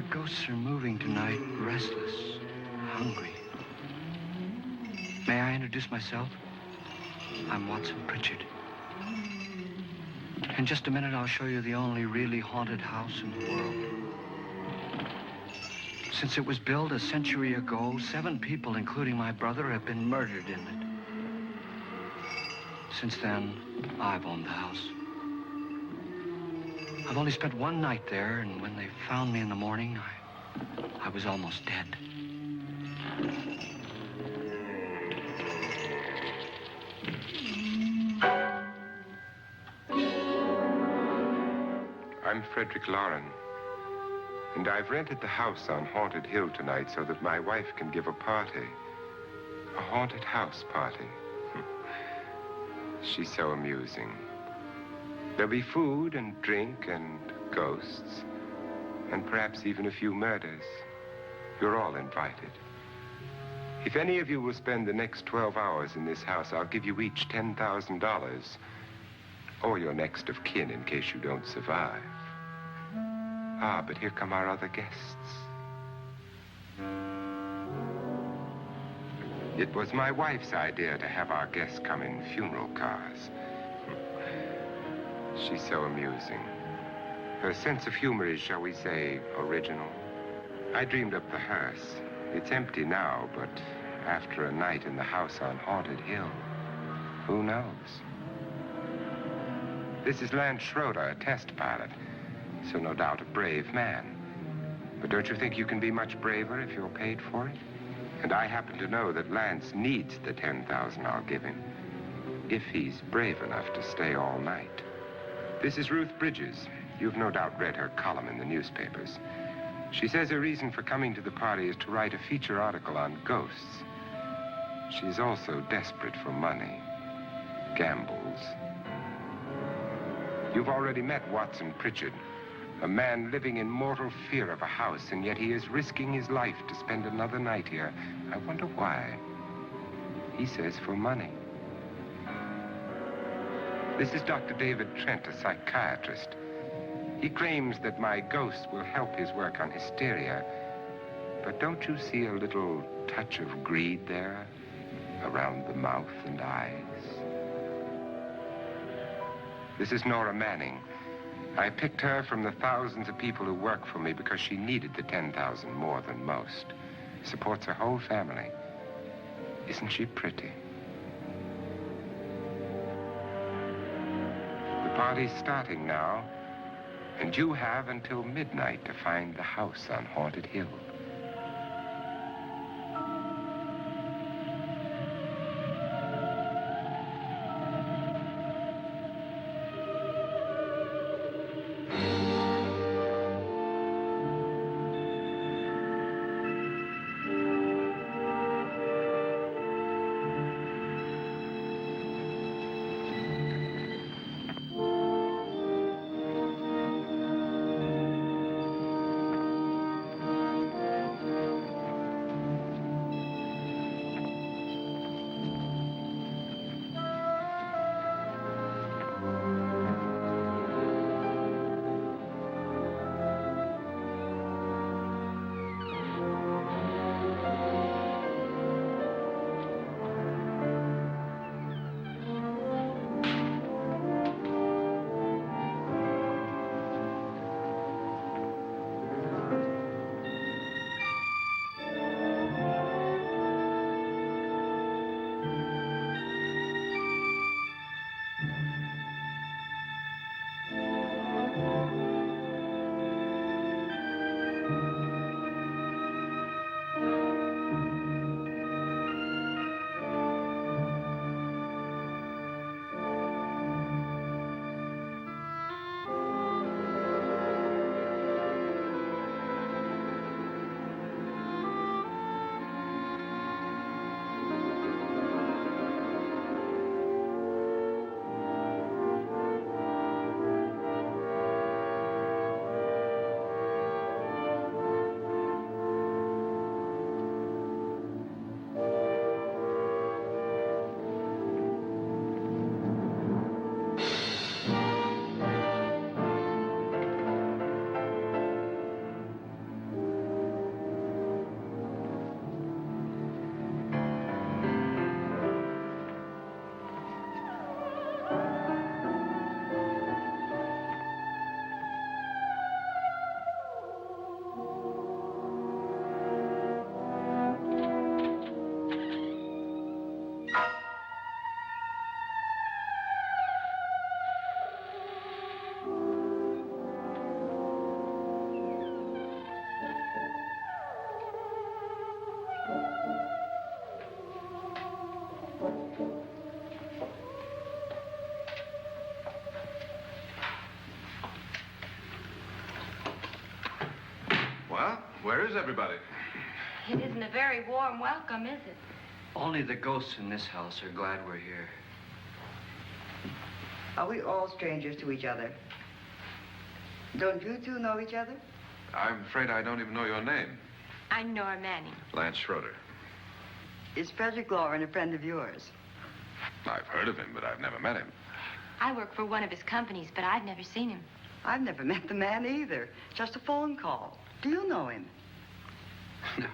The ghosts are moving tonight, restless, hungry. May I introduce myself? I'm Watson Pritchard. In just a minute, I'll show you the only really haunted house in the world. Since it was built a century ago, 7 people, including my brother, have been murdered in it. Since then, I've owned the house. I've only spent one night there, and when they found me in the morning, I was almost dead. I'm Frederick Lauren, and I've rented the house on Haunted Hill tonight so that my wife can give a party. A haunted house party. She's so amusing. There'll be food and drink and ghosts, and perhaps even a few murders. You're all invited. If any of you will spend the next 12 hours in this house, I'll give you each $10,000, or your next of kin in case you don't survive. Ah, but here come our other guests. It was my wife's idea to have our guests come in funeral cars. She's so amusing. Her sense of humor is, shall we say, original. I dreamed up the hearse. It's empty now, but after a night in the house on Haunted Hill, who knows? This is Lance Schroeder, a test pilot, so no doubt a brave man. But don't you think you can be much braver if you're paid for it? And I happen to know that Lance needs the $10,000 I'll give him, if he's brave enough to stay all night. This is Ruth Bridges. You've no doubt read her column in the newspapers. She says her reason for coming to the party is to write a feature article on ghosts. She's also desperate for money, gambles. You've already met Watson Pritchard, a man living in mortal fear of a house, and yet he is risking his life to spend another night here. I wonder why. He says for money. This is Dr. David Trent, a psychiatrist. He claims that my ghost will help his work on hysteria. But don't you see a little touch of greed there around the mouth and eyes? This is Nora Manning. I picked her from the thousands of people who work for me because she needed the $10,000 more than most. Supports her whole family. Isn't she pretty? The party's starting now, and you have until midnight to find the house on Haunted Hill. Well, where is everybody? It isn't a very warm welcome, is it? Only the ghosts in this house are glad we're here. Are we all strangers to each other? Don't you two know each other? I'm afraid I don't even know your name. I'm Nora Manning. Lance Schroeder. Is Frederick Lauren a friend of yours? I've heard of him, but I've never met him. I work for one of his companies, but I've never seen him. I've never met the man either. Just a phone call. Do you know him? No,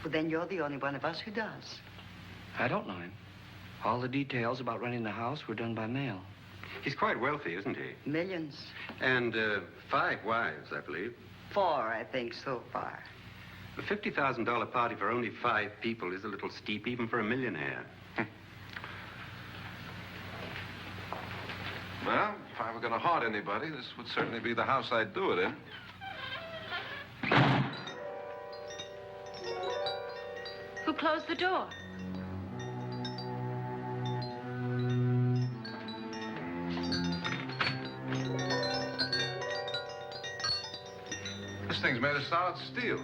Well, then you're the only one of us who does. I don't know him. All the details about renting the house were done by mail. He's quite wealthy, isn't he? Millions. And 5 wives, I believe. 4, I think, so far. A $50,000 party for only 5 people is a little steep, even for a millionaire. Well, if I were going to haunt anybody, this would certainly be the house I'd do it in. Who closed the door? This thing's made of solid steel.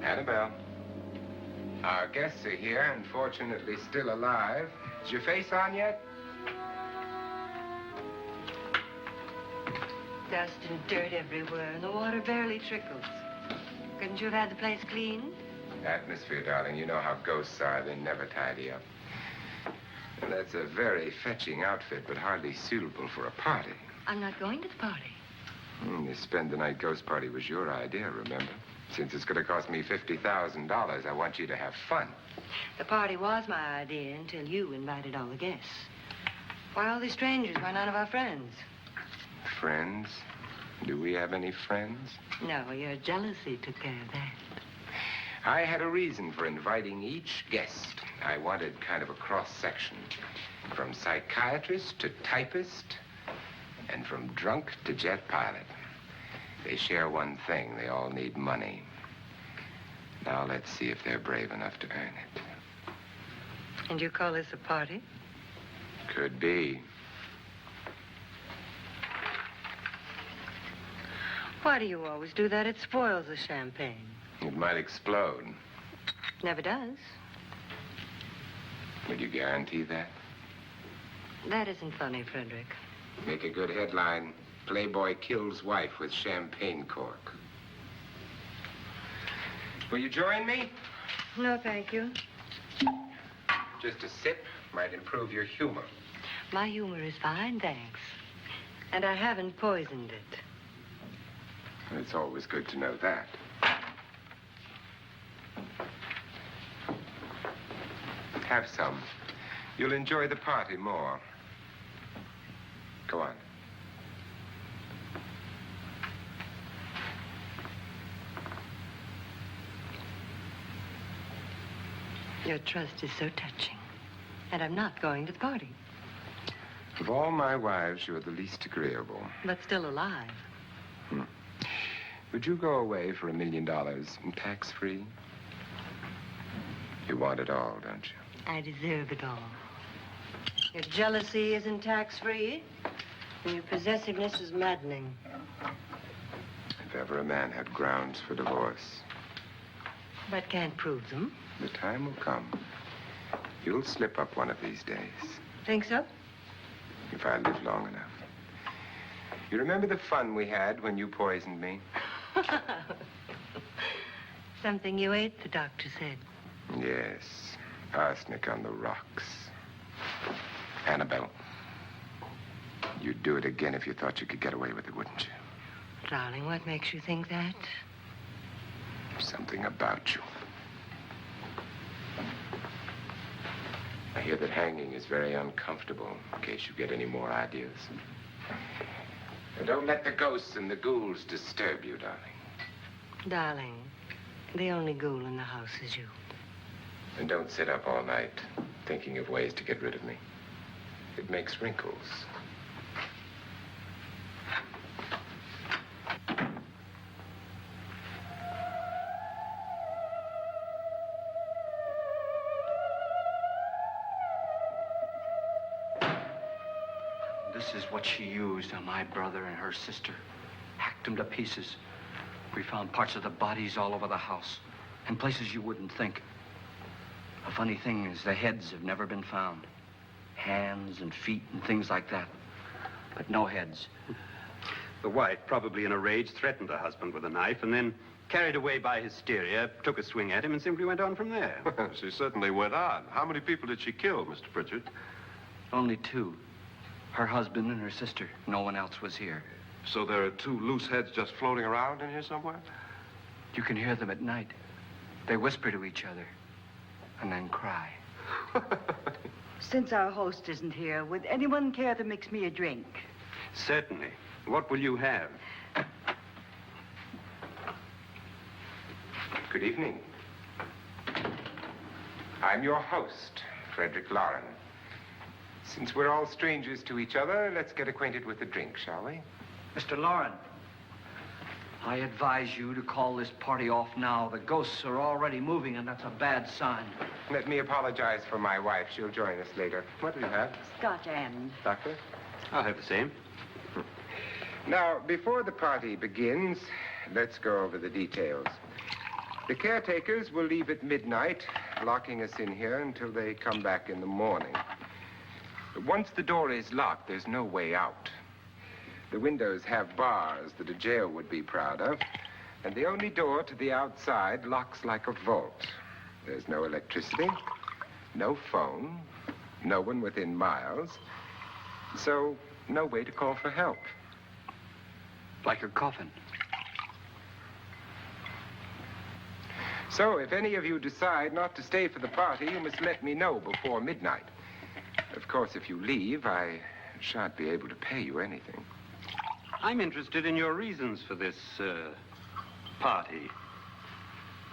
Annabelle. Our guests are here, unfortunately still alive. Is your face on yet? Dust and dirt everywhere, and the water barely trickles. Couldn't you have had the place cleaned? Atmosphere, darling. You know how ghosts are. They never tidy up. And that's a very fetching outfit, but hardly suitable for a party. I'm not going to the party. The spend-the-night ghost party was your idea, remember? Since it's going to cost me $50,000, I want you to have fun. The party was my idea until you invited all the guests. Why, all these strangers were none of our friends. Friends? Do we have any friends? No, your jealousy took care of that. I had a reason for inviting each guest. I wanted kind of a cross-section. From psychiatrist to typist, and from drunk to jet pilot. They share one thing. They all need money. Now let's see if they're brave enough to earn it. And you call this a party? Could be. Why do you always do that? It spoils the champagne. It might explode. Never does. Would you guarantee that? That isn't funny, Frederick. Make a good headline. Playboy kills wife with champagne cork. Will you join me? No, thank you. Just a sip might improve your humor. My humor is fine, thanks. And I haven't poisoned it. It's always good to know that. Have some. You'll enjoy the party more. Go on. Your trust is so touching. And I'm not going to the party. Of all my wives, you're the least agreeable. But still alive. Would you go away for $1 million and tax-free? You want it all, don't you? I deserve it all. Your jealousy isn't tax-free, and your possessiveness is maddening. If ever a man had grounds for divorce, But can't prove them. the time will come. You'll slip up one of these days, Think so? if I live long enough. You remember the fun we had when you poisoned me? Something you ate, the doctor said. Yes, arsenic on the rocks. Annabelle, you'd do it again if you thought you could get away with it, wouldn't you? Darling, what makes you think that? Something about you. I hear that hanging is very uncomfortable, in case you get any more ideas. And don't let the ghosts and the ghouls disturb you, darling. Darling, the only ghoul in the house is you. And don't sit up all night thinking of ways to get rid of me. It makes wrinkles. This is what she used on my brother and her sister. Hacked them to pieces. We found parts of the bodies all over the house. In places you wouldn't think. The funny thing is the heads have never been found. Hands and feet and things like that. But no heads. The wife, probably in a rage, threatened her husband with a knife and then, carried away by hysteria, took a swing at him and simply went on from there. She certainly went on. How many people did she kill, Mr. Pritchard? Only two. Her husband and her sister. No one else was here. So there are two loose heads just floating around in here somewhere? You can hear them at night. They whisper to each other and then cry. Since our host isn't here, would anyone care to mix me a drink? Certainly. What will you have? Good evening. I'm your host, Frederick Lauren. Since we're all strangers to each other, let's get acquainted with a drink, shall we? Mr. Lauren, I advise you to call this party off now. The ghosts are already moving, and that's a bad sign. Let me apologize for my wife. She'll join us later. What do you have? Scotch and. Doctor? I'll have the same. Now, before the party begins, let's go over the details. The caretakers will leave at midnight, locking us in here until they come back in the morning. Once the door is locked, there's no way out. The windows have bars that a jail would be proud of, and the only door to the outside locks like a vault. There's no electricity, no phone, no one within miles, so no way to call for help. Like a coffin. So if any of you decide not to stay for the party, you must let me know before midnight. Of course, if you leave, I shan't be able to pay you anything. I'm interested in your reasons for this, party.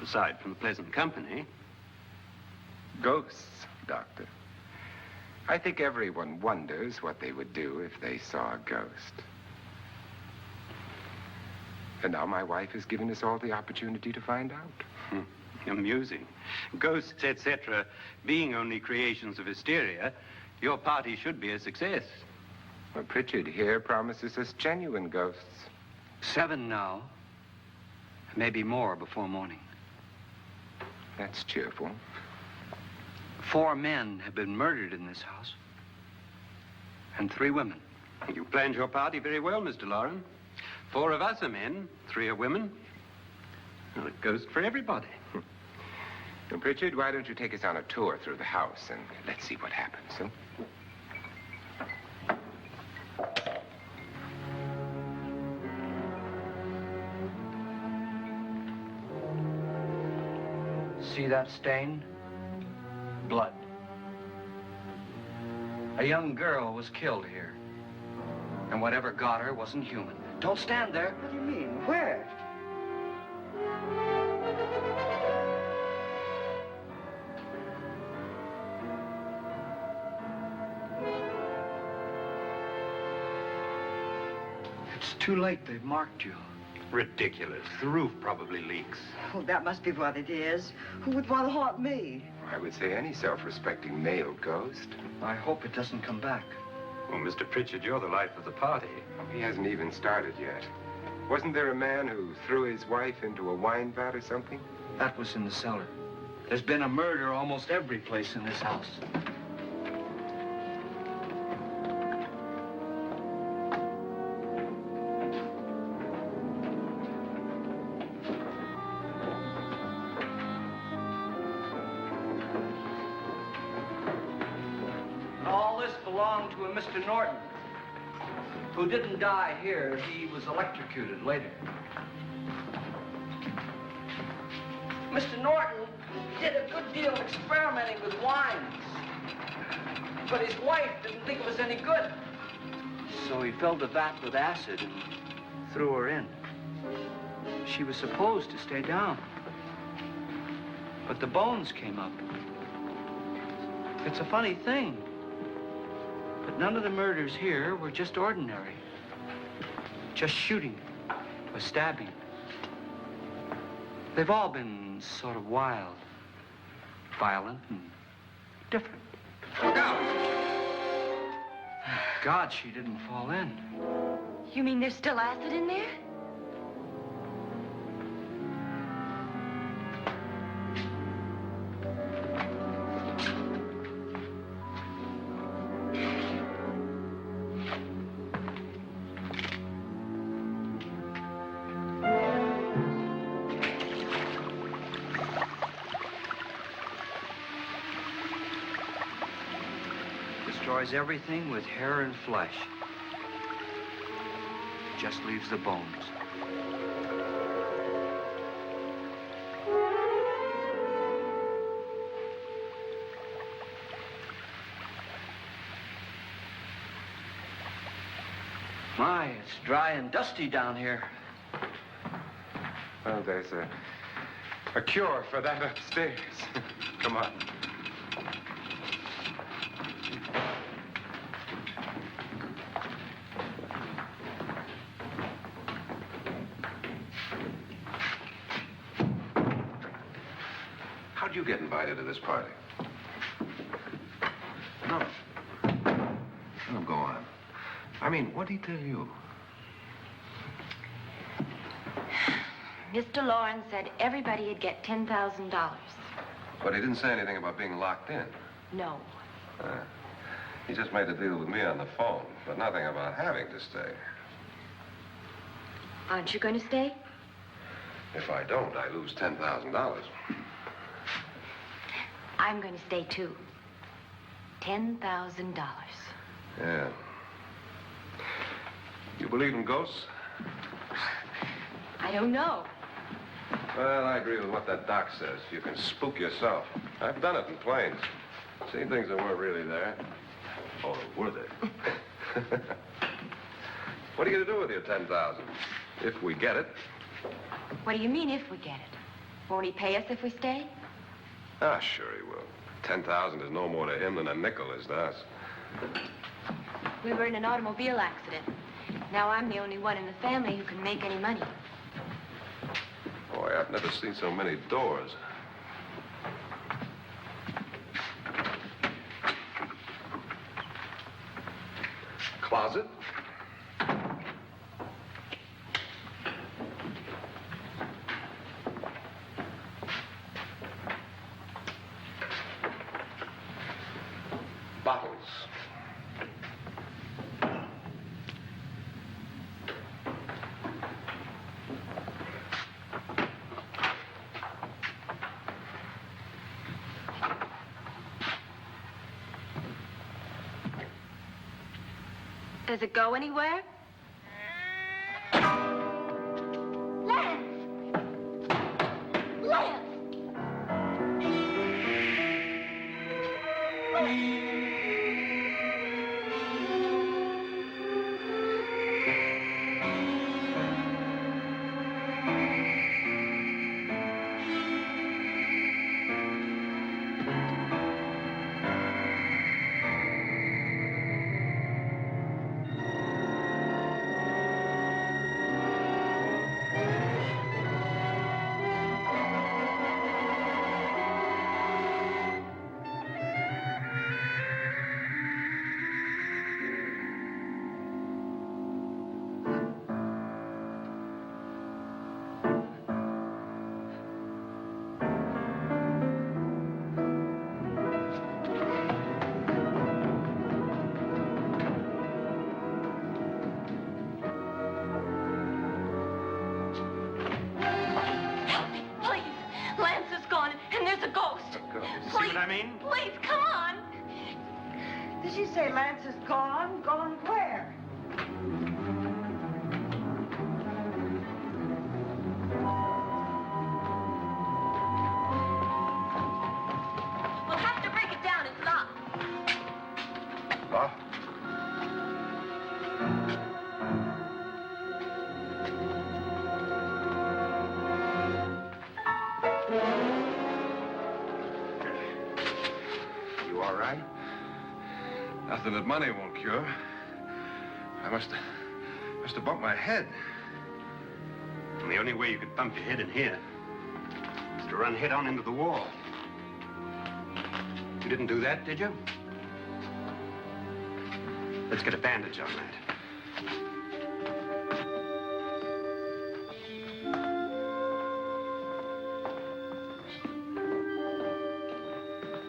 Aside from the pleasant company. Ghosts, Doctor. I think everyone wonders what they would do if they saw a ghost. And now my wife has given us all the opportunity to find out. Amusing. Ghosts, etc., being only creations of hysteria, your party should be a success. Well, Pritchard here promises us genuine ghosts. 7 now. Maybe more before morning. That's cheerful. 4 men have been murdered in this house. And 3 women. You planned your party very well, Mr. Lauren. 4 of us are men, 3 are women. Well, a ghost for everybody. And Pritchard, why don't you take us on a tour through the house and let's see what happens, huh? See that stain? Blood. A young girl was killed here. And whatever got her wasn't human. Don't stand there. What do you mean? Where? It's too late. They've marked you. Ridiculous. The roof probably leaks. Oh, that must be what it is. Who would want to haunt me? I would say any self-respecting male ghost. I hope it doesn't come back. Well, Mr. Pritchard, you're the life of the party. He hasn't even started yet. Wasn't there a man who threw his wife into a wine vat or something? That was in the cellar. There's been a murder almost every place in this house. All this belonged to a Mr. Norton, who didn't die here. He was electrocuted later. Mr. Norton did a good deal of experimenting with wines, but his wife didn't think it was any good. So he filled the vat with acid and threw her in. She was supposed to stay down. But the bones came up. It's a funny thing. But none of the murders here were just ordinary. Just shooting or stabbing. They've all been sort of wild, violent, and different. Look out! Thank God she didn't fall in. You mean there's still acid in there? Destroys everything with hair and flesh. Just leaves the bones. My, it's dry and dusty down here. Well, there's a cure for that upstairs. Come on. How'd you get invited to this party? No. No, go on. I mean, what'd he tell you? Mr. Lawrence said everybody'd get $10,000. But he didn't say anything about being locked in. No. He just made a deal with me on the phone, but nothing about having to stay. Aren't you going to stay? If I don't, I lose $10,000. I'm going to stay, too. $10,000. Yeah. You believe in ghosts? I don't know. Well, I agree with what that doc says. You can spook yourself. I've done it in planes. Seen things that weren't really there. Or were they? What are you going to do with your $10,000? If we get it. What do you mean, if we get it? Won't he pay us if we stay? Ah, sure he will. 10,000 is no more to him than a nickel is to us. We were in an automobile accident. Now I'm the only one in the family who can make any money. Boy, I've never seen so many doors. Closet? Bottles. Does it go anywhere? Lance! Lance! Please, come on. Did she say Lance is gone? Gone where? We'll have to break it down. It's locked. Huh? something that money won't cure. I must have bumped my head. And the only way you could bump your head in here is to run head on into the wall. You didn't do that, did you? Let's get a bandage on that.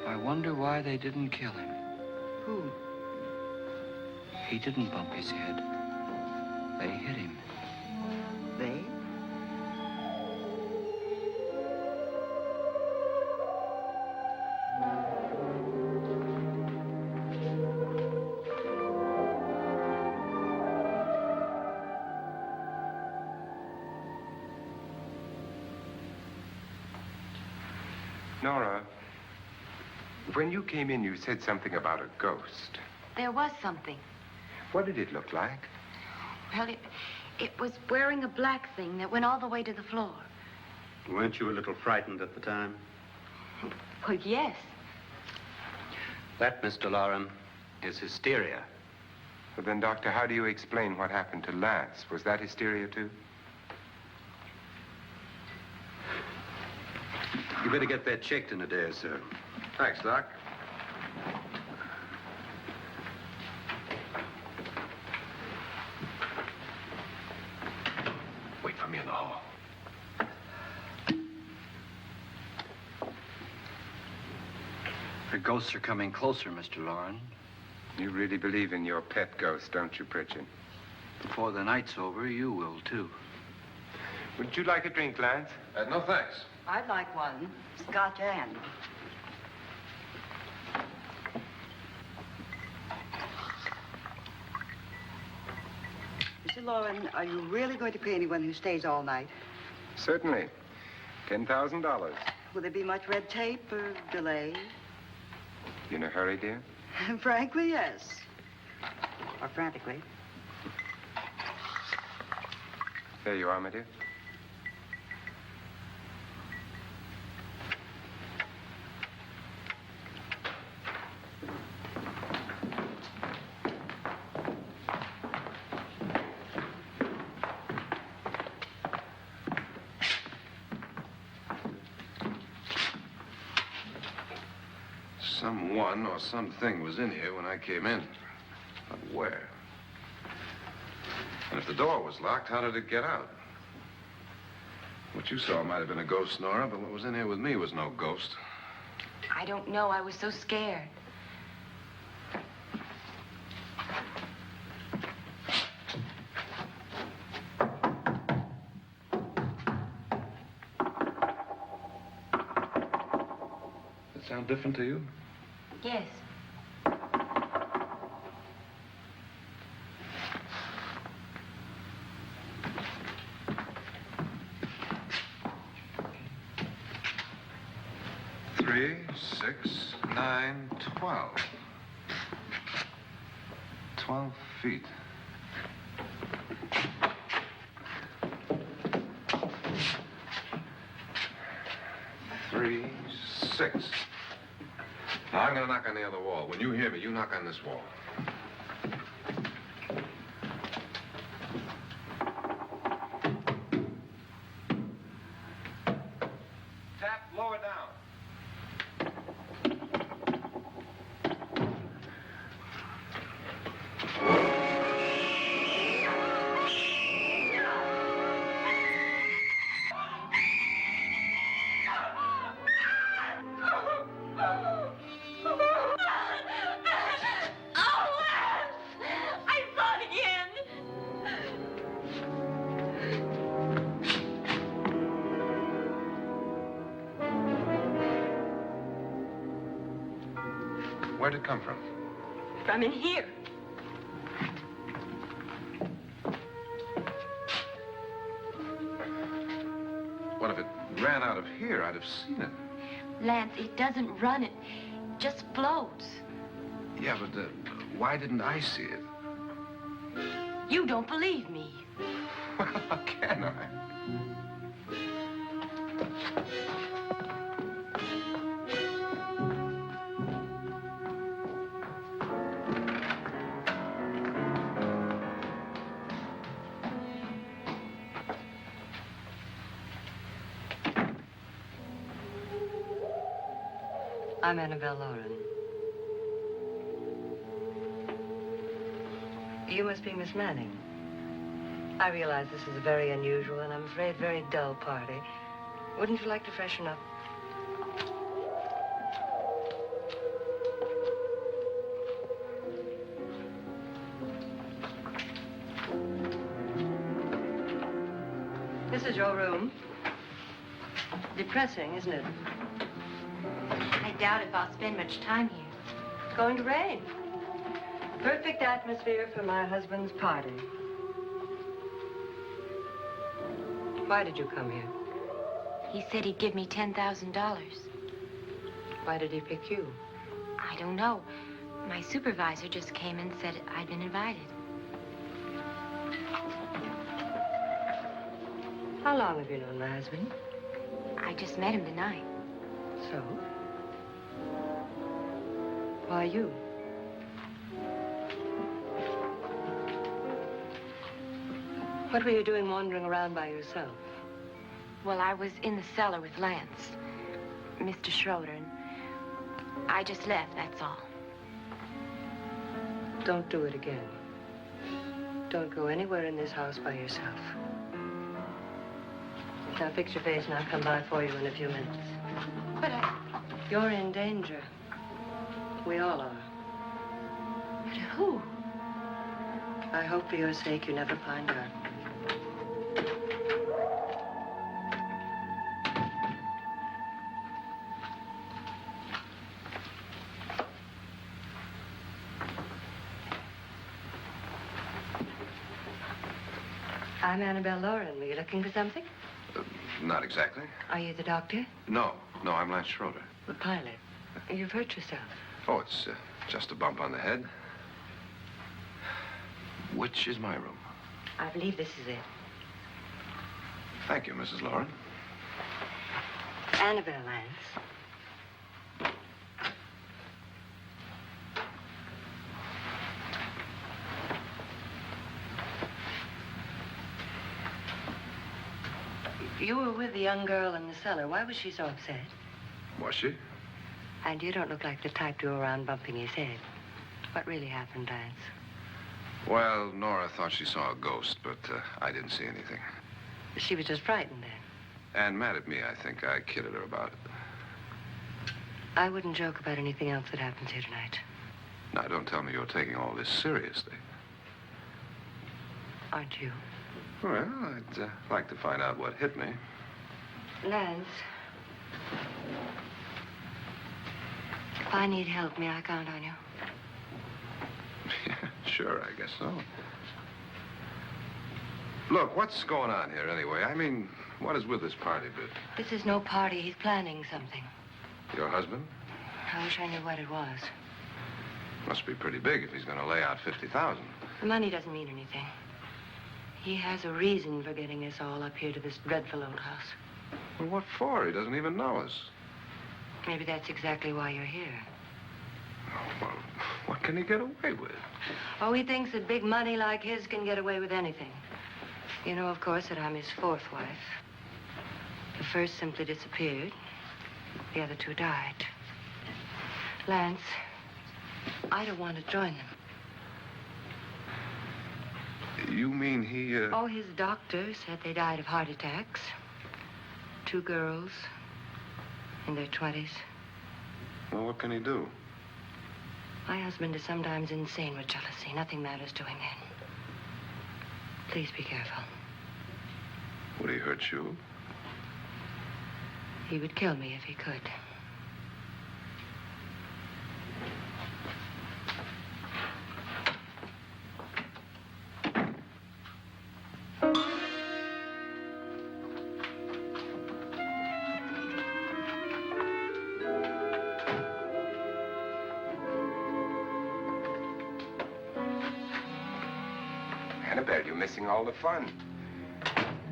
I wonder why they didn't kill him. Who? He didn't bump his head. They hit him. They? Nora, when you came in, you said something about a ghost. There was something. What did it look like? Well, it was wearing a black thing that went all the way to the floor. Weren't you a little frightened at the time? Well, yes. That, Mr. Loren, is hysteria. Well, then, Doctor, how do you explain what happened to Lance? Was that hysteria, too? You better get that checked in a day or so. Thanks, Doc. Wait for me in the hall. The ghosts are coming closer, Mr. Loren. You really believe in your pet ghost, don't you, Pritchard? Before the night's over, you will, too. Would you like a drink, Lance? No, thanks. I'd like one. Scotch and. Mr. Loren, are you really going to pay anyone who stays all night? Certainly. $10,000. Will there be much red tape or delay? You in a hurry, dear? Frankly, yes. Or frantically. There you are, my dear. Someone or something was in here when I came in. But where? And if the door was locked, how did it get out? What you saw might have been a ghost, Nora, but what was in here with me was no ghost. I don't know. I was so scared. Does it sound different to you? Yes. Three, 6, 9, 12. 12 feet. Three, 6. Now, I'm going to knock on the other wall. When you hear me, you knock on this wall. Tap lower down. Where'd it come from? From in here. What if it ran out of here? I'd have seen it. Lance, it doesn't run. It just floats. Yeah, but why didn't I see it? You don't believe me. Well, how can I? I'm Annabelle Lauren. You must be Miss Manning. I realize this is a very unusual and I'm afraid very dull party. Wouldn't you like to freshen up? This is your room. Depressing, isn't it? I doubt if I'll spend much time here. It's going to rain. Perfect atmosphere for my husband's party. Why did you come here? He said he'd give me $10,000. Why did he pick you? I don't know. My supervisor just came and said I'd been invited. How long have you known my husband? I just met him tonight. So? Why you? What were you doing wandering around by yourself? Well, I was in the cellar with Lance, Mr. Schroeder, and I just left, that's all. Don't do it again. Don't go anywhere in this house by yourself. Now fix your face and I'll come by for you in a few minutes. But You're in danger. We all are. but who? I hope for your sake you never find out. I'm Annabelle Lauren. Were you looking for something? Not exactly. Are you the doctor? No, I'm Lance Schroeder. The pilot. You've hurt yourself. Oh, it's just a bump on the head. Which is my room? I believe this is it. Thank you, Mrs. Lauren. Annabelle Lance. You were with the young girl in the cellar. Why was she so upset? Was she? And you don't look like the type to go around bumping his head. What really happened, Lance? Well, Nora thought she saw a ghost, but I didn't see anything. She was just frightened then. And mad at me, I think. I kidded her about it. I wouldn't joke about anything else that happens here tonight. Now, don't tell me you're taking all this seriously. Aren't you? Well, I'd like to find out what hit me. Lance. If I need help, may I count on you? Yeah, sure, I guess so. Look, what's going on here anyway? I mean, what is with this party bit? This is no party. He's planning something. Your husband? I wish I knew what it was. Must be pretty big if he's going to lay out 50,000. The money doesn't mean anything. He has a reason for getting us all up here to this dreadful old house. Well, what for? He doesn't even know us. Maybe that's exactly why you're here. Oh, well, what can he get away with? Oh, he thinks that big money like his can get away with anything. You know, of course, that I'm his fourth wife. The first simply disappeared. The other two died. Lance, I don't want to join them. You mean he, Oh, his doctor said they died of heart attacks. 2 girls in their 20s. Well, what can he do? My husband is sometimes insane with jealousy. Nothing matters to him then. Please be careful. Would he hurt you? He would kill me if he could. Annabelle, you're missing all the fun.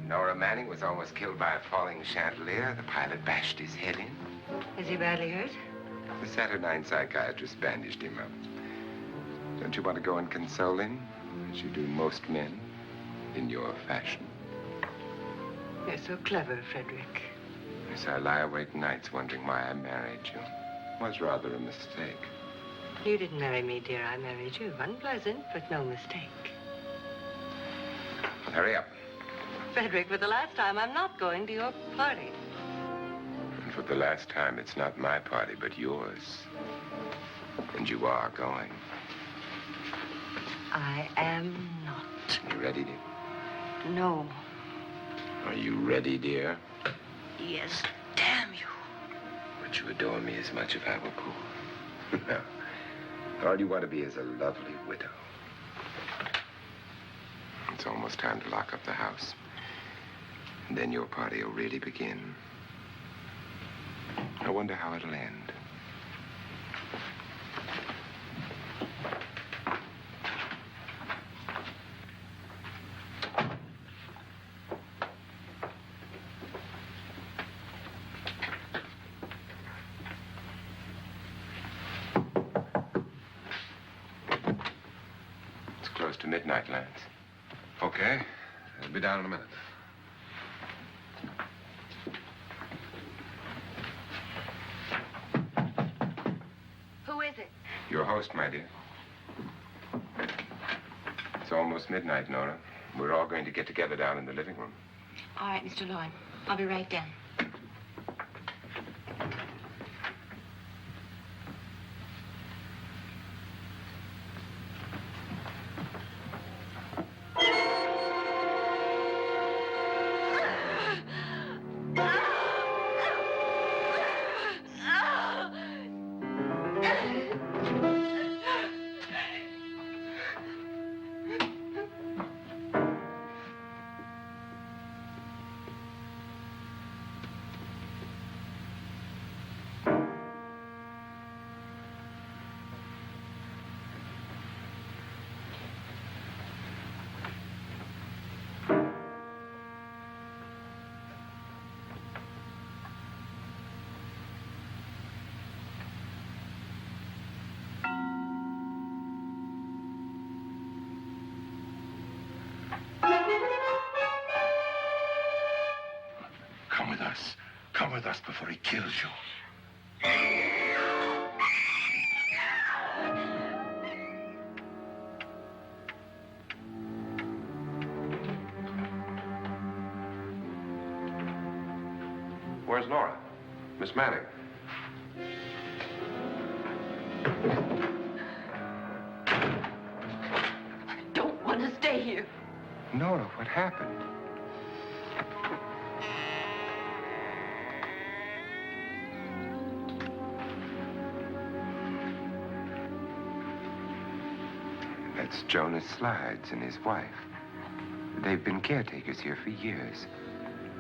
Nora Manning was almost killed by a falling chandelier. The pilot bashed his head in. Is he badly hurt? The Saturnine psychiatrist bandaged him up. Don't you want to go and console him, as you do most men, in your fashion? You're so clever, Frederick. Yes, I lie awake nights wondering why I married you. Was rather a mistake. You didn't marry me, dear. I married you. Unpleasant, but no mistake. Hurry up. Frederick, for the last time, I'm not going to your party. And for the last time, it's not my party, but yours. And you are going. I am not. You ready, dear? No. Are you ready, dear? Yes, damn you. Would you adore me as much if I were poor? No. All you want to be is a lovely widow. It's almost time to lock up the house. And then your party will really begin. I wonder how it'll end. It's close to midnight, Lance. Okay. I'll be down in a minute. Who is it? Your host, my dear. It's almost midnight, Nora. We're all going to get together down in the living room. All right, Mr. Lloyd. I'll be right down. Come with us. Come with us before he kills you. Where's Nora? Miss Manning. I don't want to stay here. Nora, what happened? That's Jonas Slides and his wife. They've been caretakers here for years.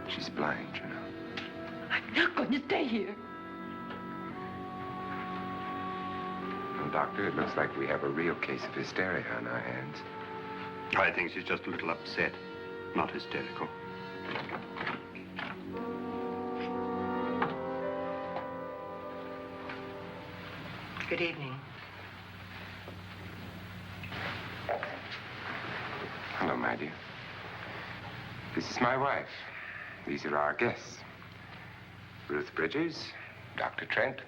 She's blind, you know. I'm not going to stay here. Well, Doctor, it looks like we have a real case of hysteria on our hands. I think she's just a little upset, not hysterical. Good evening. Hello, my dear. This is my wife. These are our guests. Ruth Bridges, Dr. Trent.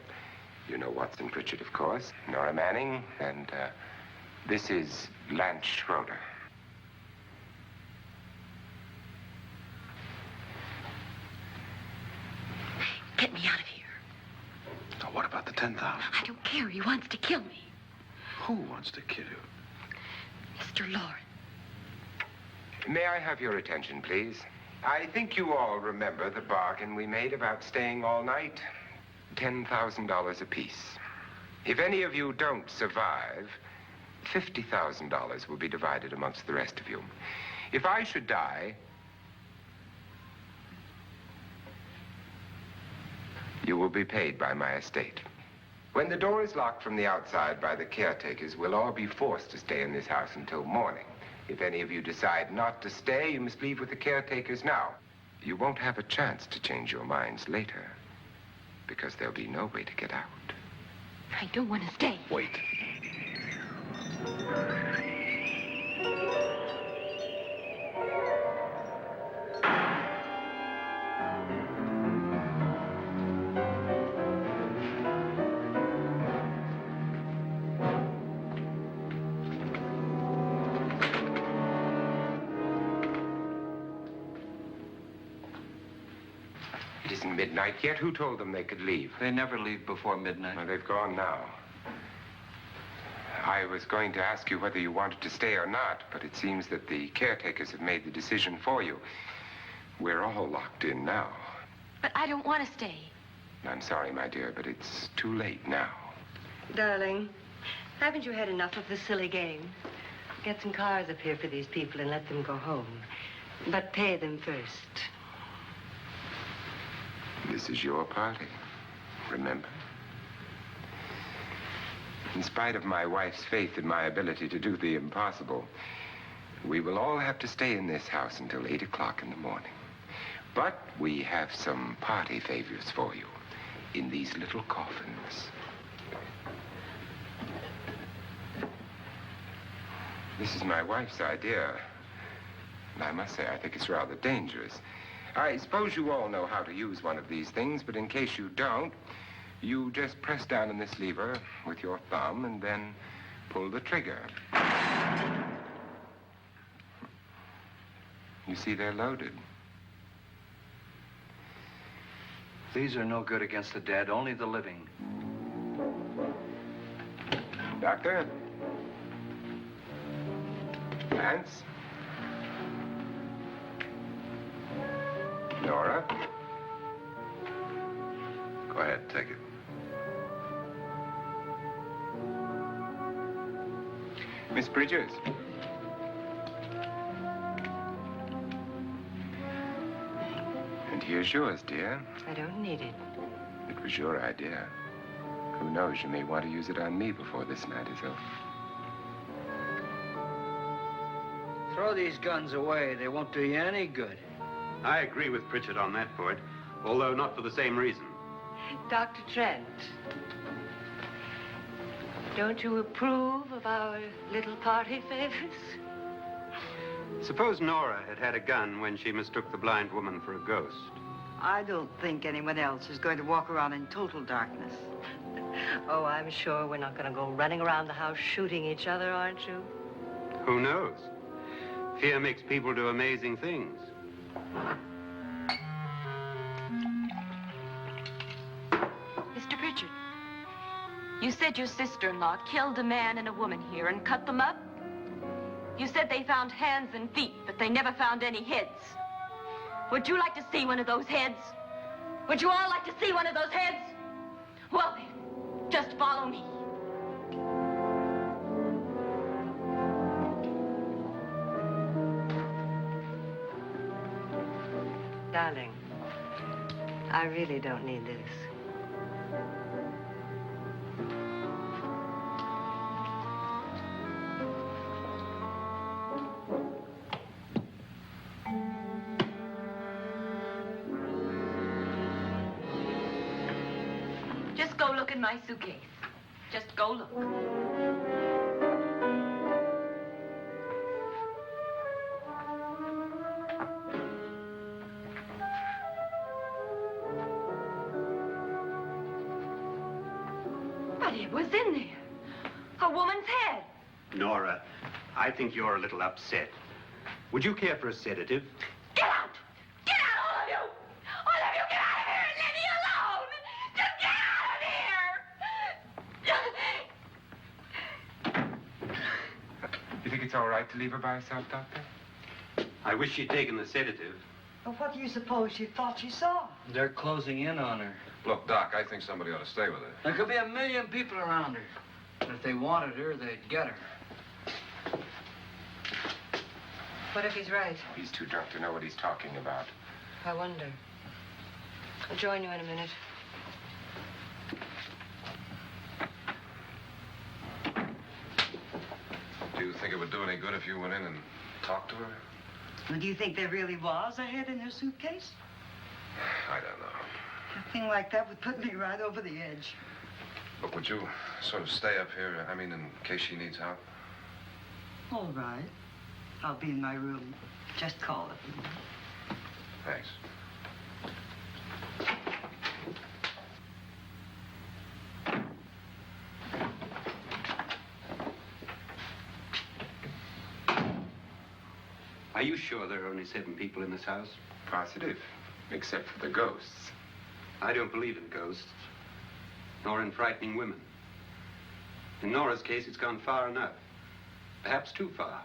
You know Watson Pritchard, of course. Nora Manning, and this is Lance Schroeder. Get me out of here. Now, what about the 10,000? I don't care. He wants to kill me. Who wants to kill you? Mr. Lawrence. May I have your attention, please? I think you all remember the bargain we made about staying all night. $10,000 apiece. If any of you don't survive, $50,000 will be divided amongst the rest of you. If I should die, you will be paid by my estate. When the door is locked from the outside by the caretakers, we'll all be forced to stay in this house until morning. If any of you decide not to stay, you must leave with the caretakers now. You won't have a chance to change your minds later, because there'll be no way to get out. I don't want to stay. Wait. It isn't midnight yet. Who told them they could leave? They never leave before midnight. Well, they've gone now. I was going to ask you whether you wanted to stay or not, but it seems that the caretakers have made the decision for you. We're all locked in now. But I don't want to stay. I'm sorry, my dear, but it's too late now. Darling, haven't you had enough of the silly game? Get some cars up here for these people and let them go home. But pay them first. This is your party, remember? In spite of my wife's faith in my ability to do the impossible, we will all have to stay in this house until 8 o'clock in the morning. But we have some party favors for you in these little coffins. This is my wife's idea. And I must say, I think it's rather dangerous. I suppose you all know how to use one of these things, but in case you don't, you just press down on this lever with your thumb and then pull the trigger. You see, they're loaded. These are no good against the dead, only the living. Doctor? Lance? Nora? Go ahead, take it. Miss Bridges? And here's yours, dear. I don't need it. It was your idea. Who knows, you may want to use it on me before this night is over. Throw these guns away. They won't do you any good. I agree with Pritchard on that point, although not for the same reason. Dr. Trent, don't you approve of our little party favors? Suppose Nora had had a gun when she mistook the blind woman for a ghost. I don't think anyone else is going to walk around in total darkness. Oh, I'm sure we're not going to go running around the house shooting each other, aren't you? Who knows? Fear makes people do amazing things. Mr. Pritchard, you said your sister-in-law killed a man and a woman here and cut them up? You said they found hands and feet, but they never found any heads. Would you like to see one of those heads? Would you all like to see one of those heads? Well then, just follow me. Darling, I really don't need this. Just go look in my suitcase. Just go look. But it was in there. A woman's head. Nora, I think you're a little upset. Would you care for a sedative? Get out! Get out, all of you! All of you, get out of here and leave me alone! Just get out of here! You think it's all right to leave her by herself, Doctor? I wish she'd taken the sedative. Well, what do you suppose she thought she saw? They're closing in on her. Look, Doc, I think somebody ought to stay with her. There could be 1 million people around her. And if they wanted her, they'd get her. What if he's right? He's too drunk to know what he's talking about. I wonder. I'll join you in a minute. Do you think it would do any good if you went in and talked to her? Well, do you think there really was a head in her suitcase? I don't know. A thing like that would put me right over the edge. Look, would you sort of stay up here, in case she needs help? All right. I'll be in my room. Just call it. Thanks. Are you sure there are only 7 people in this house? Positive. Except for the ghosts. I don't believe in ghosts, nor in frightening women. In Nora's case, it's gone far enough. Perhaps too far.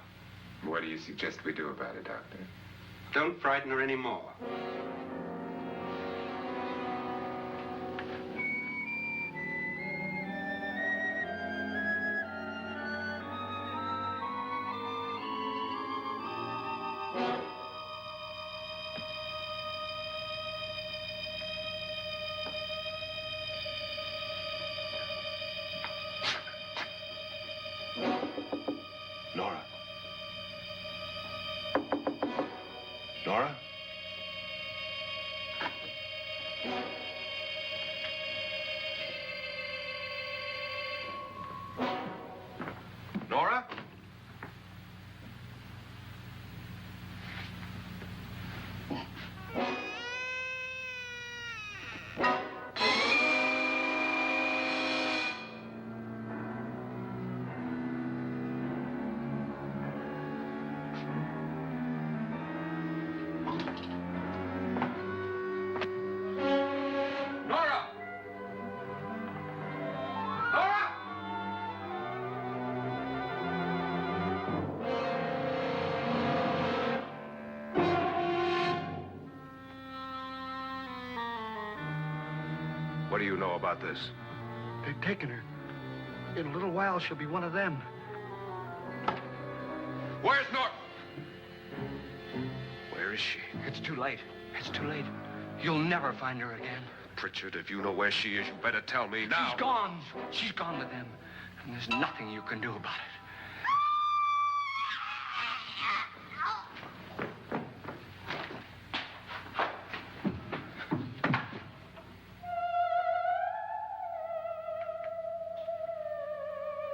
What do you suggest we do about it, Doctor? Don't frighten her anymore. Nora? Nora? Nora? Nora! Nora! What do you know about this? They've taken her. In a little while, she'll be one of them. Where's Nora? Where is she? It's too late. It's too late. You'll never find her again. Pritchard, if you know where she is, you better tell me now. She's gone. She's gone with them. And there's nothing you can do about it.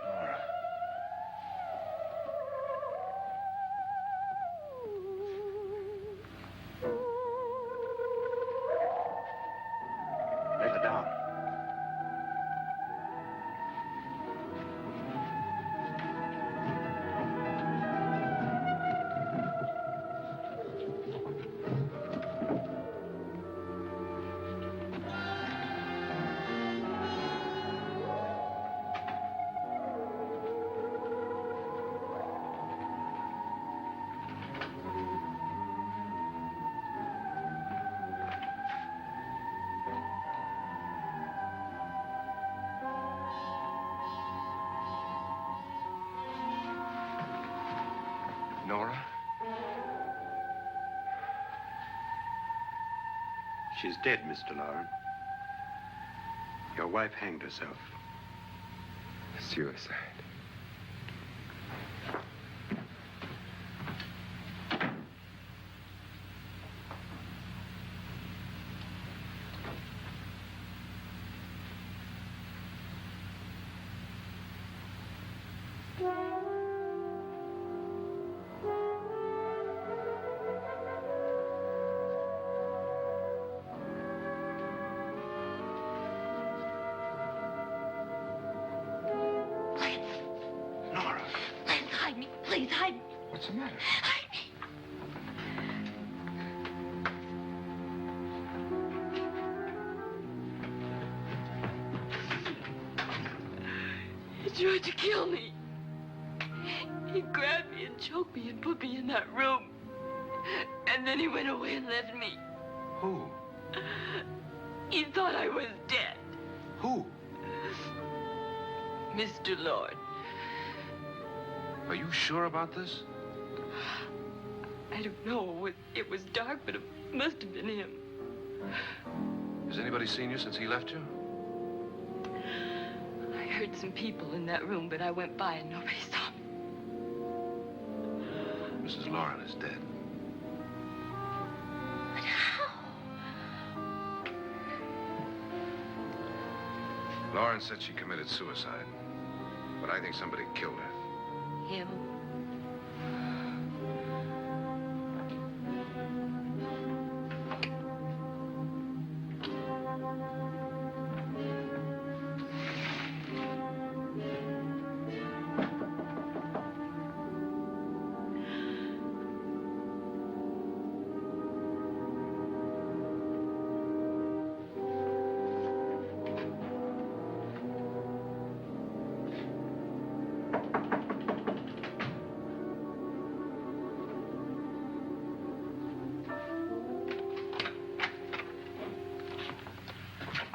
Nora. Lay her down. Nora? She's dead, Mr. Lauren. Your wife hanged herself. Suicide. Nora! Please hide me. Please hide me. What's the matter? Hide me. He tried to kill me. He grabbed me and choked me and put me in that room. And then he went away and left me. Who? He thought I was dead. Who? Mr. Lord. Are you sure about this? I don't know. It was dark, but it must have been him. Has anybody seen you since he left you? I heard some people in that room, but I went by and nobody saw me. Mrs. Lauren is dead. But how? Lauren said she committed suicide, but I think somebody killed her. Him?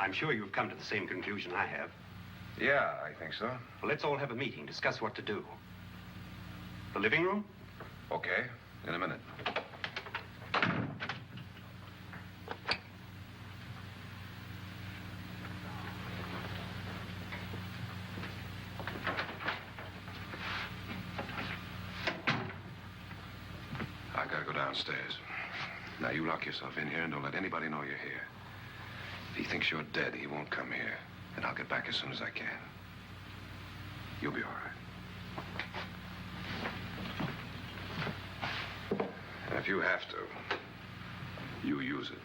I'm sure you've come to the same conclusion I have. Yeah, I think so. Well, let's all have a meeting, discuss what to do. The living room? Okay, in a minute. I gotta go downstairs. Now, you lock yourself in here and don't let anybody know you're here. If he thinks you're dead, he won't come here. And I'll get back as soon as I can. You'll be all right. And if you have to, you use it.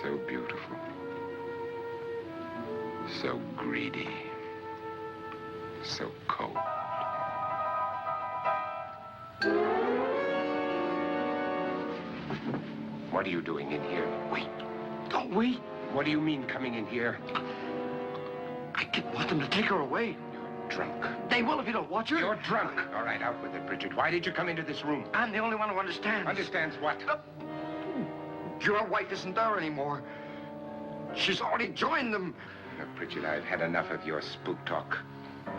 So beautiful. So greedy. So cold. What are you doing in here? Wait. Don't wait. What do you mean coming in here? I didn't want them to take her away. You're drunk. They will if you don't watch her. You're drunk. All right, out with it, Bridget. Why did you come into this room? I'm the only one who understands. Understands what? Your wife isn't there anymore. She's already joined them. Bridget, I've had enough of your spook talk.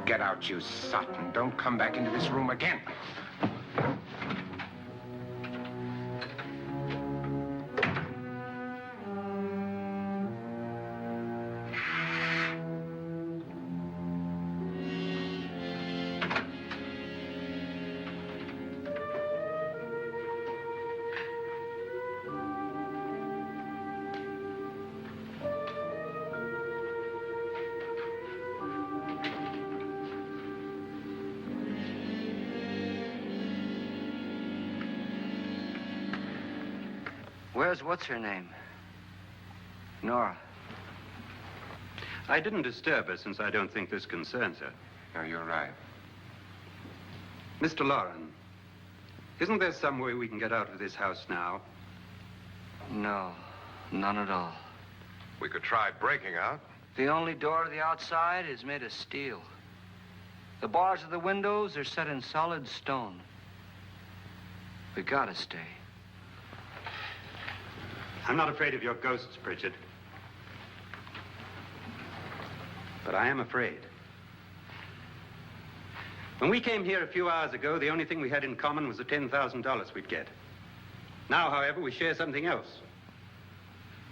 Get out, you sot, and don't come back into this room again. Where's what's-her-name? Nora. I didn't disturb her since I don't think this concerns her. No, you're right. Mr. Loren, isn't there some way we can get out of this house now? No, none at all. We could try breaking out. The only door to the outside is made of steel. The bars of the windows are set in solid stone. We gotta stay. I'm not afraid of your ghosts, Bridget. But I am afraid. When we came here a few hours ago, the only thing we had in common was the $10,000 we'd get. Now, however, we share something else.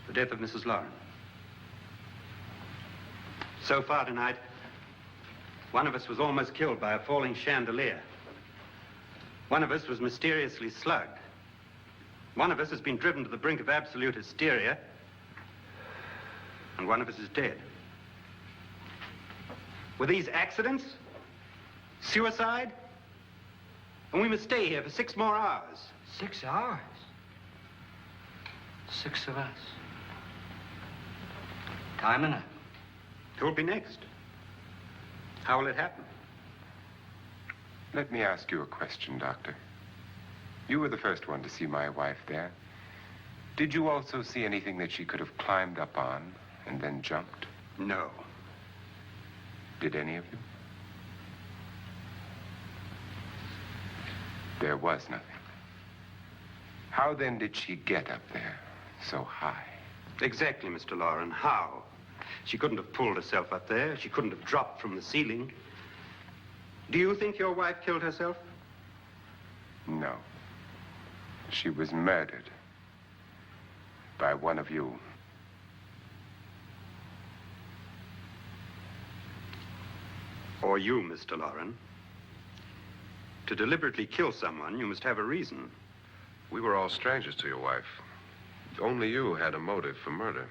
The death of Mrs. Loren. So far tonight, one of us was almost killed by a falling chandelier. One of us was mysteriously slugged. One of us has been driven to the brink of absolute hysteria, and one of us is dead. Were these accidents? Suicide? And we must stay here for 6 more hours. 6 hours? 6 of us. Time enough. Who will be next? How will it happen? Let me ask you a question, Doctor. You were the first one to see my wife there. Did you also see anything that she could have climbed up on and then jumped? No. Did any of you? There was nothing. How then did she get up there so high? Exactly, Mr. Loren. How? She couldn't have pulled herself up there. She couldn't have dropped from the ceiling. Do you think your wife killed herself? No. She was murdered by one of you. Or you, Mr. Loren. To deliberately kill someone, you must have a reason. We were all strangers to your wife. Only you had a motive for murder.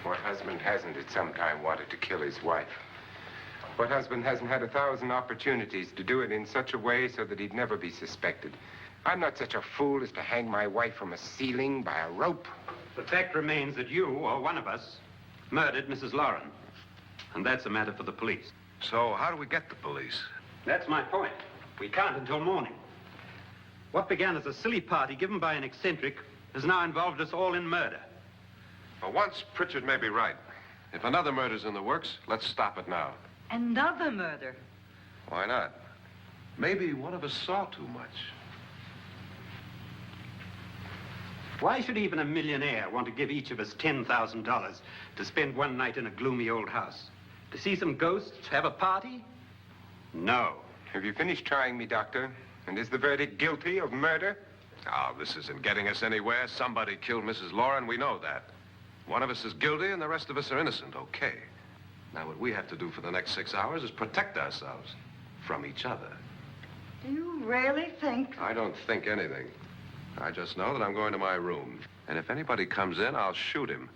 What husband hasn't at some time wanted to kill his wife? What husband hasn't had 1,000 opportunities to do it in such a way so that he'd never be suspected? I'm not such a fool as to hang my wife from a ceiling by a rope. The fact remains that you, or one of us, murdered Mrs. Lauren. And that's a matter for the police. So how do we get the police? That's my point. We can't until morning. What began as a silly party given by an eccentric has now involved us all in murder. For once, Pritchard may be right. If another murder's in the works, let's stop it now. Another murder. Why not? Maybe one of us saw too much. Why should even a millionaire want to give each of us $10,000 to spend one night in a gloomy old house? To see some ghosts, have a party? No. Have you finished trying me, Doctor? And is the verdict guilty of murder? Oh, this isn't getting us anywhere. Somebody killed Mrs. Lauren, we know that. One of us is guilty and the rest of us are innocent, okay. Now, what we have to do for the next 6 hours is protect ourselves from each other. Do you really think? I don't think anything. I just know that I'm going to my room. And if anybody comes in, I'll shoot him.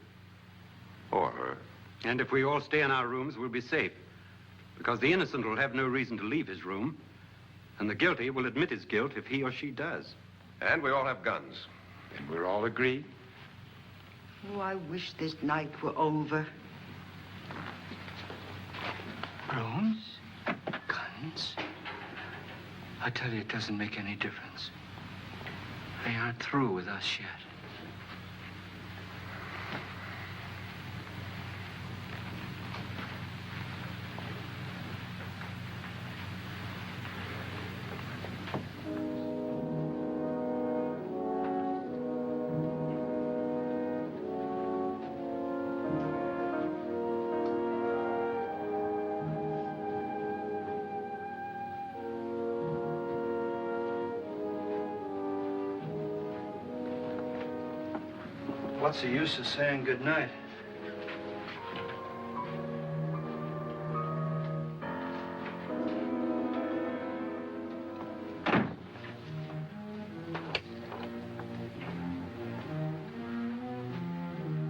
Or her. And if we all stay in our rooms, we'll be safe. Because the innocent will have no reason to leave his room. And the guilty will admit his guilt if he or she does. And we all have guns. And we're all agreed? Oh, I wish this night were over. Rooms? Guns? I tell you, it doesn't make any difference. They aren't through with us yet. What's the use of saying goodnight?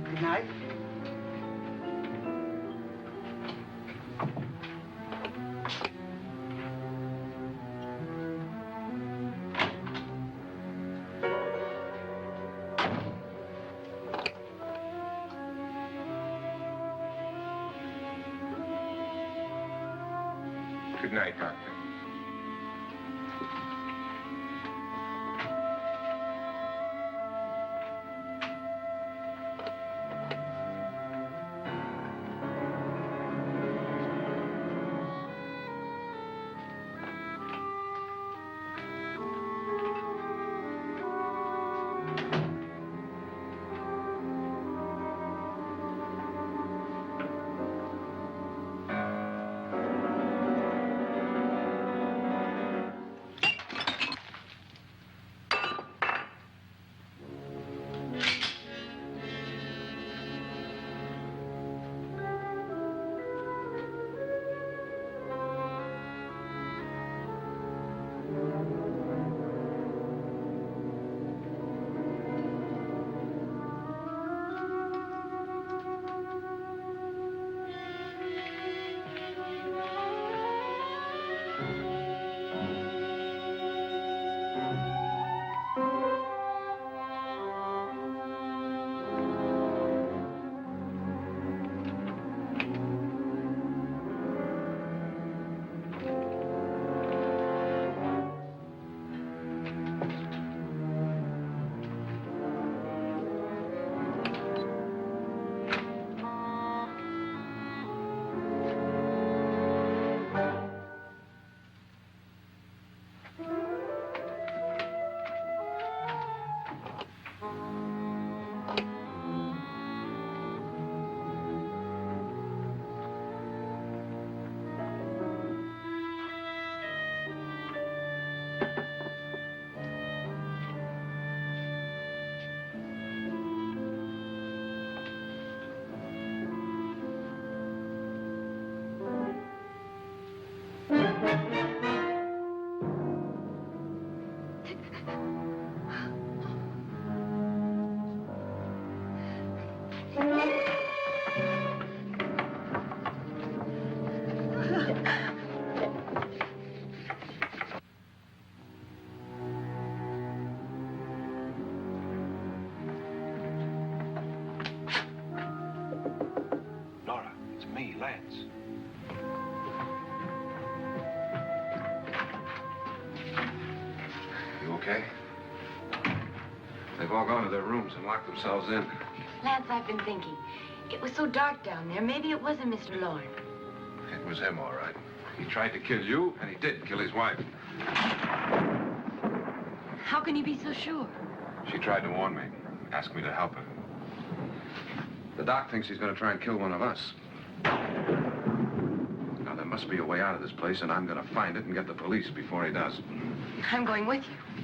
Good night. Good night, Doctor. Nora, it's me, Lance. You okay? They've all gone to their rooms and locked themselves in. Lance, I've been thinking. It was so dark down there. Maybe it wasn't Mr. Lorne. It was him, all right. He tried to kill you, and he did kill his wife. How can you be so sure? She tried to warn me, asked me to help her. The doc thinks he's going to try and kill one of us. Now, there must be a way out of this place, and I'm going to find it and get the police before he does. I'm going with you.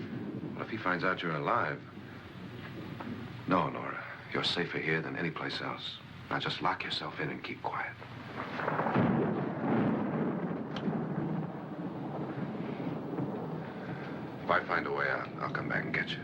Well, if he finds out you're alive... No, Nora. You're safer here than any place else. Now, just lock yourself in and keep quiet. If I find a way out, I'll come back and get you.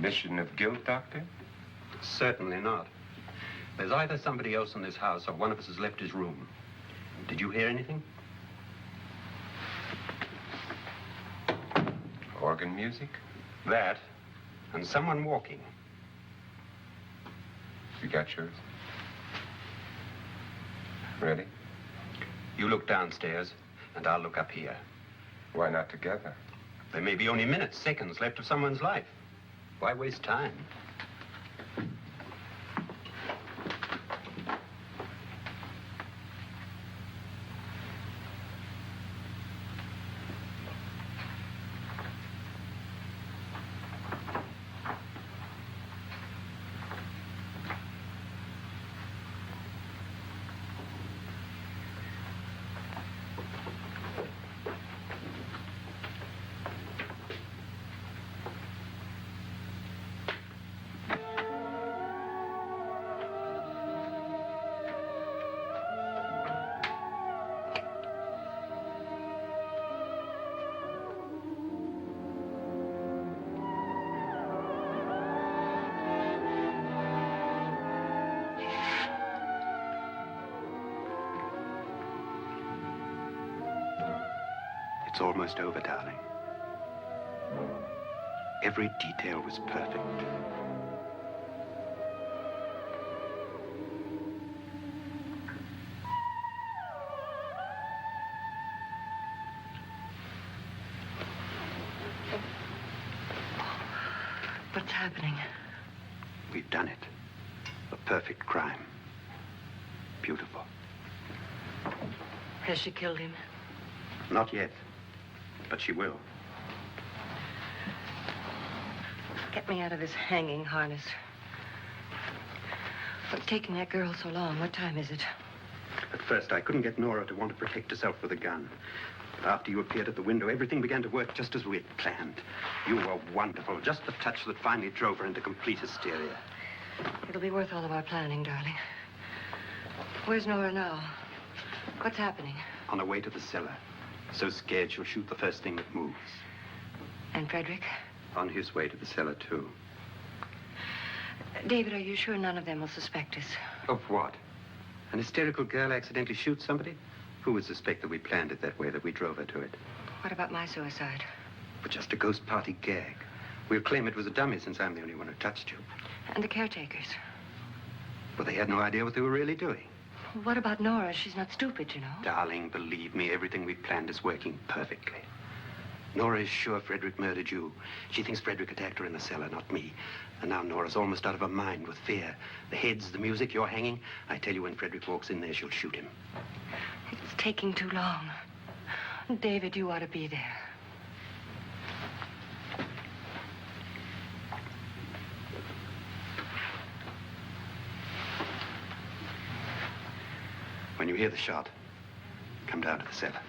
Admission of guilt, Doctor? Certainly not. There's either somebody else in this house or one of us has left his room. Did you hear anything? Organ music? That, and someone walking. You got yours? Ready? You look downstairs, and I'll look up here. Why not together? There may be only minutes, seconds left of someone's life. Why waste time? It's almost over, darling. Every detail was perfect. What's happening? We've done it. A perfect crime. Beautiful. Has she killed him? Not yet, but she will. Get me out of this hanging harness. What's taking that girl so long? What time is it? At first, I couldn't get Nora to want to protect herself with a gun. After you appeared at the window, everything began to work just as we had planned. You were wonderful. Just the touch that finally drove her into complete hysteria. It'll be worth all of our planning, darling. Where's Nora now? What's happening? On her way to the cellar. So scared she'll shoot the first thing that moves. And Frederick? On his way to the cellar, too. David, are you sure none of them will suspect us? Of what? An hysterical girl accidentally shoots somebody? Who would suspect that we planned it that way, that we drove her to it? What about my suicide? But just a ghost party gag. We'll claim it was a dummy since I'm the only one who touched you. And the caretakers? Well, they had no idea what they were really doing. What about Nora? She's not stupid, you know. Darling, believe me, everything we planned is working perfectly. Nora is sure Frederick murdered you. She thinks Frederick attacked her in the cellar, not me. And now Nora's almost out of her mind with fear. The heads, the music, you're hanging. I tell you, when Frederick walks in there, she'll shoot him. It's taking too long. David, you ought to be there. When you hear the shot, come down to the cellar.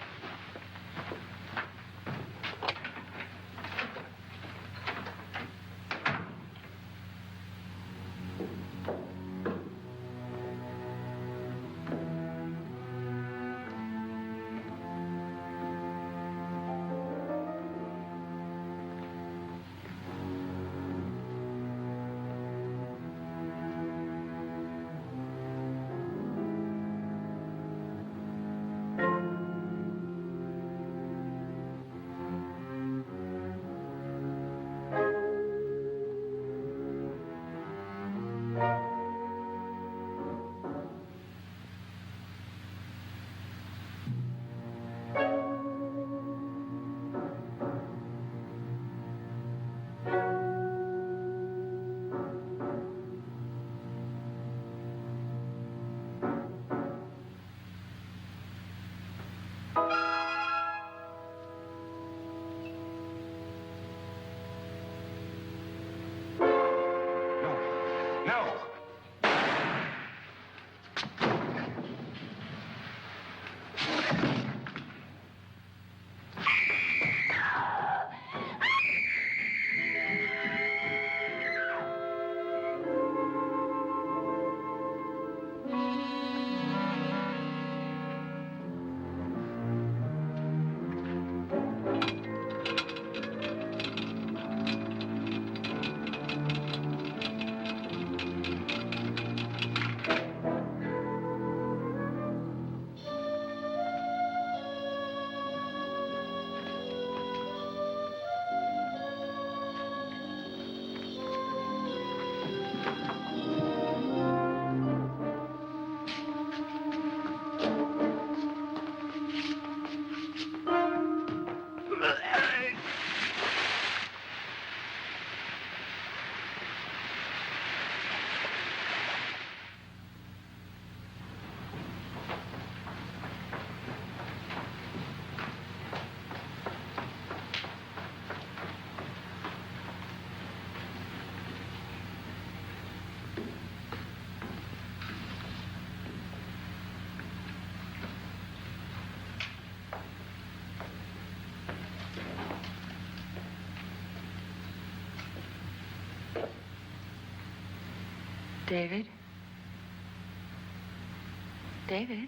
David? David?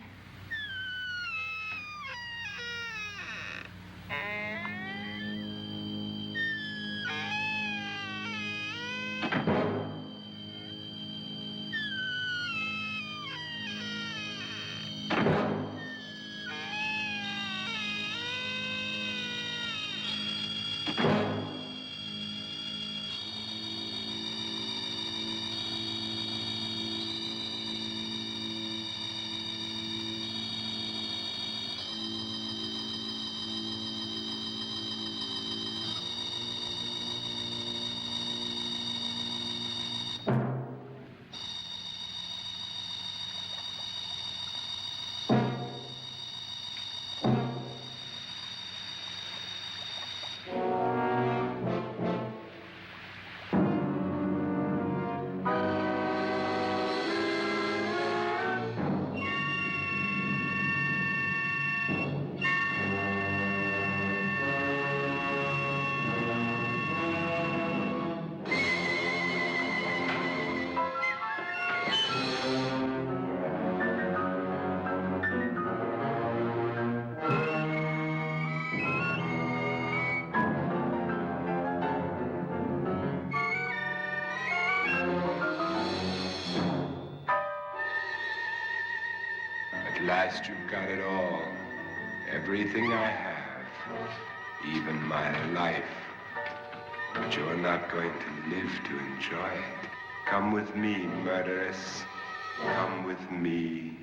At last you've got it all. Everything I have. Even my life. But you're not going to live to enjoy it. Come with me, murderess. Come with me.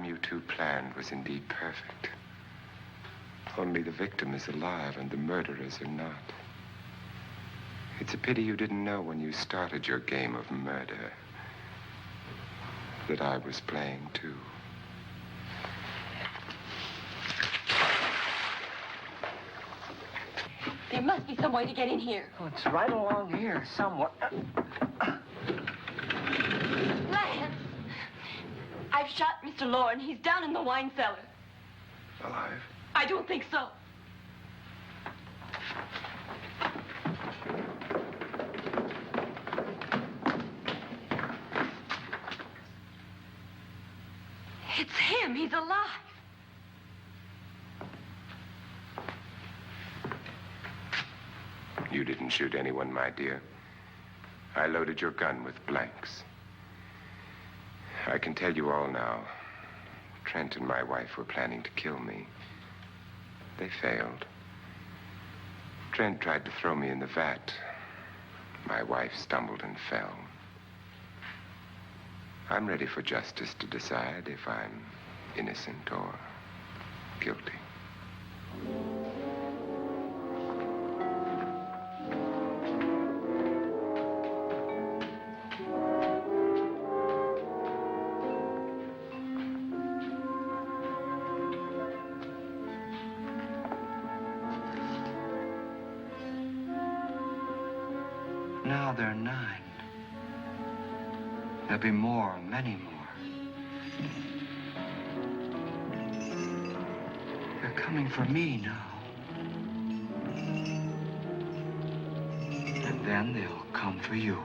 You two planned was indeed perfect. Only the victim is alive and the murderers are not. It's a pity you didn't know when you started your game of murder that I was playing too. There must be some way to get in here. Oh, it's right along here somewhere. Lance! I've shot Mr. Loren. He's down in the wine cellar. Alive? I don't think so. It's him. He's alive. You didn't shoot anyone, my dear. I loaded your gun with blanks. I can tell you all now. Trent and my wife were planning to kill me. They failed. Trent tried to throw me in the vat. My wife stumbled and fell. I'm ready for justice to decide if I'm innocent or guilty. Now they're 9. There'll be more, many more. They're coming for me now. And then they'll come for you.